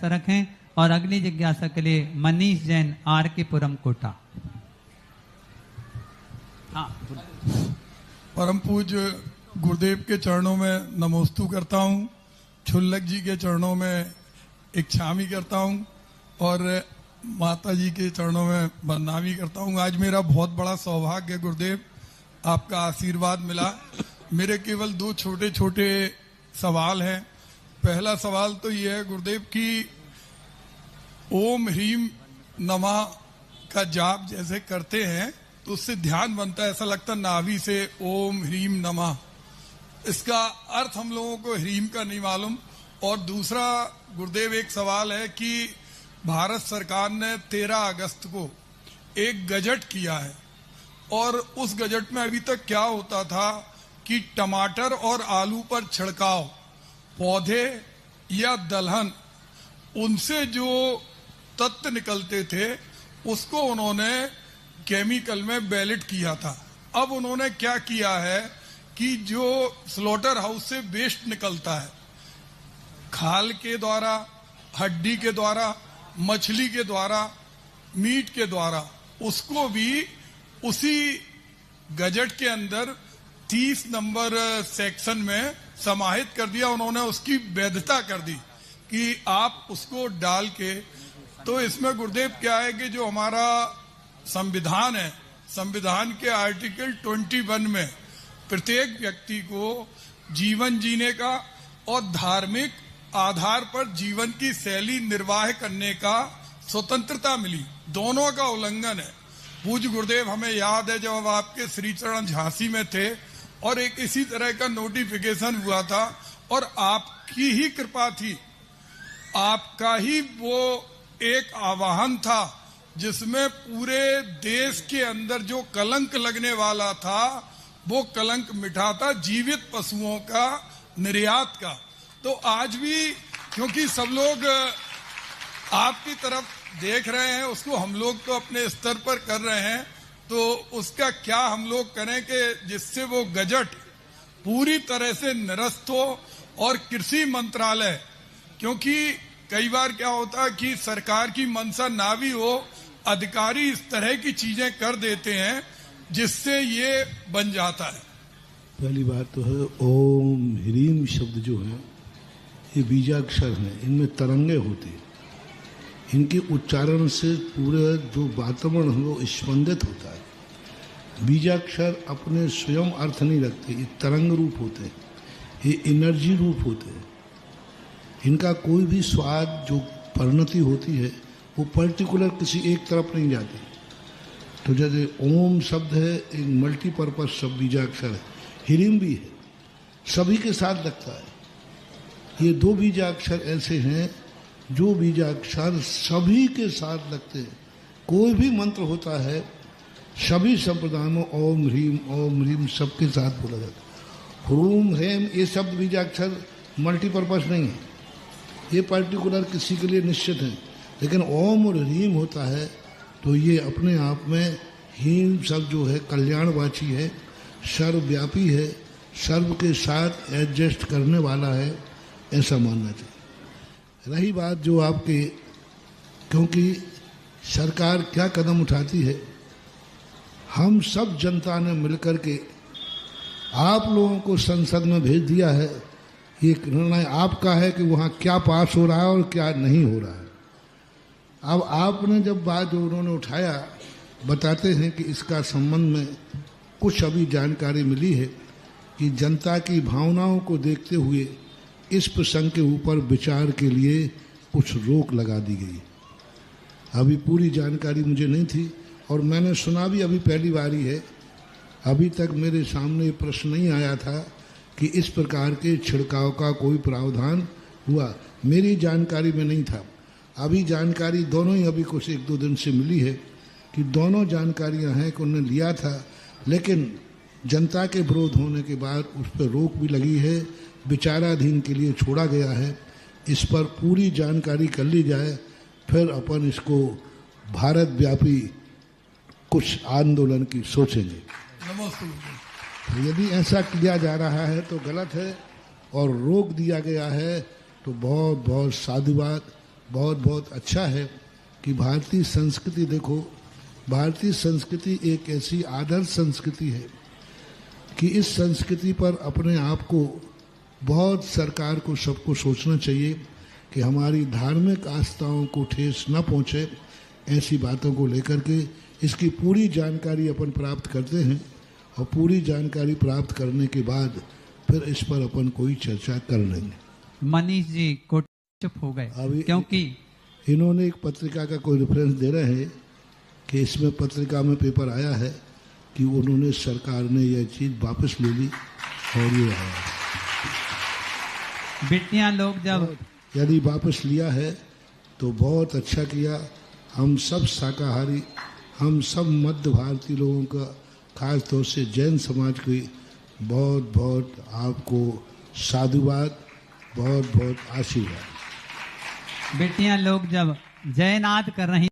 जिज्ञासा रखें। और अगली जिज्ञासा के लिए मनीष जैन, आर के पुरम, कोटा। हाँ, परम पूज्य गुरुदेव के चरणों में नमोस्तु करता हूँ, छुल्लक जी के चरणों में इच्छामी करता हूँ और माता जी के चरणों में वंदनामी करता हूँ। आज मेरा बहुत बड़ा सौभाग्य है गुरुदेव, आपका आशीर्वाद मिला। मेरे केवल 2 छोटे छोटे सवाल हैं। पहला सवाल तो ये है गुरुदेव कि ओम ह्रीम नमः का जाप जैसे करते हैं तो उससे ध्यान बनता है, ऐसा लगता है नाभि से ओम ह्रीम नमः। इसका अर्थ हम लोगों को ह्रीम का नहीं मालूम। और दूसरा गुरुदेव एक सवाल है कि भारत सरकार ने 13 अगस्त को एक गजट किया है और उस गजट में अभी तक क्या होता था कि टमाटर और आलू पर छिड़काव, पौधे या दलहन, उनसे जो तत्व निकलते थे उसको उन्होंने केमिकल में बैलेट किया था। अब उन्होंने क्या किया है कि जो स्लॉटर हाउस से वेस्ट निकलता है, खाल के द्वारा, हड्डी के द्वारा, मछली के द्वारा, मीट के द्वारा, उसको भी उसी गजट के अंदर 30 नंबर सेक्शन में समाहित कर दिया। उन्होंने उसकी वैधता कर दी कि आप उसको डाल के। तो इसमें गुरुदेव क्या है कि जो हमारा संविधान है, संविधान के आर्टिकल 21 में प्रत्येक व्यक्ति को जीवन जीने का और धार्मिक आधार पर जीवन की शैली निर्वाह करने का स्वतंत्रता मिली, दोनों का उल्लंघन है। पूज्य गुरुदेव, हमें याद है जब आपके श्री चरण झांसी में थे और एक इसी तरह का नोटिफिकेशन हुआ था और आपकी ही कृपा थी, आपका ही वो एक आह्वान था जिसमें पूरे देश के अंदर जो कलंक लगने वाला था वो कलंक मिटा था, जीवित पशुओं का निर्यात का। तो आज भी क्योंकि सब लोग आपकी तरफ देख रहे हैं, उसको हम लोग तो अपने स्तर पर कर रहे हैं, तो उसका क्या हम लोग करें कि जिससे वो गजट पूरी तरह से निरस्त हो। और कृषि मंत्रालय, क्योंकि कई बार क्या होता है कि सरकार की मंशा ना भी हो, अधिकारी इस तरह की चीजें कर देते हैं जिससे ये बन जाता है। पहली बात तो है ओम ह्रीम शब्द जो है ये बीजाक्षर है, इनमें तरंगे होती हैं, इनके उच्चारण से पूरे जो वातावरण है वो स्पंदित होता है। बीजाक्षर अपने स्वयं अर्थ नहीं रखते, ये तरंग रूप होते हैं, ये एनर्जी रूप होते हैं। इनका कोई भी स्वाद जो परिणति होती है वो पर्टिकुलर किसी एक तरफ नहीं जाती। तो जैसे ओम शब्द है एक मल्टीपर्पज शब्द बीजाक्षर है, ह्रीम भी है, सभी के साथ लगता है। ये 2 बीजाक्षर ऐसे हैं जो बीजाक्षर सभी के साथ लगते हैं। कोई भी मंत्र होता है सभी संप्रदायों में ओम ह्रीम सबके साथ बोला जाता है। ह्रूम हेम ये शब्द बीजाक्षर मल्टीपर्पज नहीं है, ये पर्टिकुलर किसी के लिए निश्चित है। लेकिन ओम और ह्रीम होता है तो ये अपने आप में हीम शब्द जो है कल्याणवाची है, सर्वव्यापी है, सर्व के साथ एडजस्ट करने वाला है, ऐसा मानना चाहिए। रही बात जो आपके, क्योंकि सरकार क्या कदम उठाती है, हम सब जनता ने मिलकर के आप लोगों को संसद में भेज दिया है। ये निर्णय आपका है कि वहाँ क्या पास हो रहा है और क्या नहीं हो रहा है। अब आपने जब बात जो उन्होंने उठाया, बताते हैं कि इसका संबंध में कुछ अभी जानकारी मिली है कि जनता की भावनाओं को देखते हुए इस प्रसंग के ऊपर विचार के लिए कुछ रोक लगा दी गई। अभी पूरी जानकारी मुझे नहीं थी और मैंने सुना भी अभी पहली बारी है। अभी तक मेरे सामने ये प्रश्न नहीं आया था कि इस प्रकार के छिड़काव का कोई प्रावधान हुआ, मेरी जानकारी में नहीं था। अभी जानकारी दोनों ही अभी कुछ 1-2 दिन से मिली है कि दोनों जानकारियां हैं कि उन्होंने लिया था, लेकिन जनता के विरोध होने के बाद उस पर रोक भी लगी है, विचाराधीन के लिए छोड़ा गया है। इस पर पूरी जानकारी कर ली जाए, फिर अपन इसको भारत व्यापी कुछ आंदोलन की सोचेंगे। तो यदि ऐसा किया जा रहा है तो गलत है और रोक दिया गया है तो बहुत बहुत साधुवाद। बहुत बहुत अच्छा है कि भारतीय संस्कृति, देखो भारतीय संस्कृति एक ऐसी आदर्श संस्कृति है कि इस संस्कृति पर अपने आप को बहुत सरकार को सबको सोचना चाहिए कि हमारी धार्मिक आस्थाओं को ठेस न पहुंचे। ऐसी बातों को लेकर के इसकी पूरी जानकारी अपन प्राप्त करते हैं और पूरी जानकारी प्राप्त करने के बाद फिर इस पर अपन कोई चर्चा कर लेंगे। मनीष जी कोट चुप हो गए अभी क्योंकि इन्होंने एक पत्रिका का कोई रेफरेंस दे रहे हैं कि इसमें पत्रिका में पेपर आया है कि उन्होंने सरकार ने यह चीज वापस ले ली और ये आया। बेटियां लोग जब यदि वापस लिया है तो बहुत अच्छा किया। हम सब शाकाहारी, हम सब मध्य भारतीय लोगों का, खास तौर से जैन समाज की बहुत बहुत आपको साधुवाद, बहुत बहुत आशीर्वाद। बेटियां लोग जब जयनाद कर रही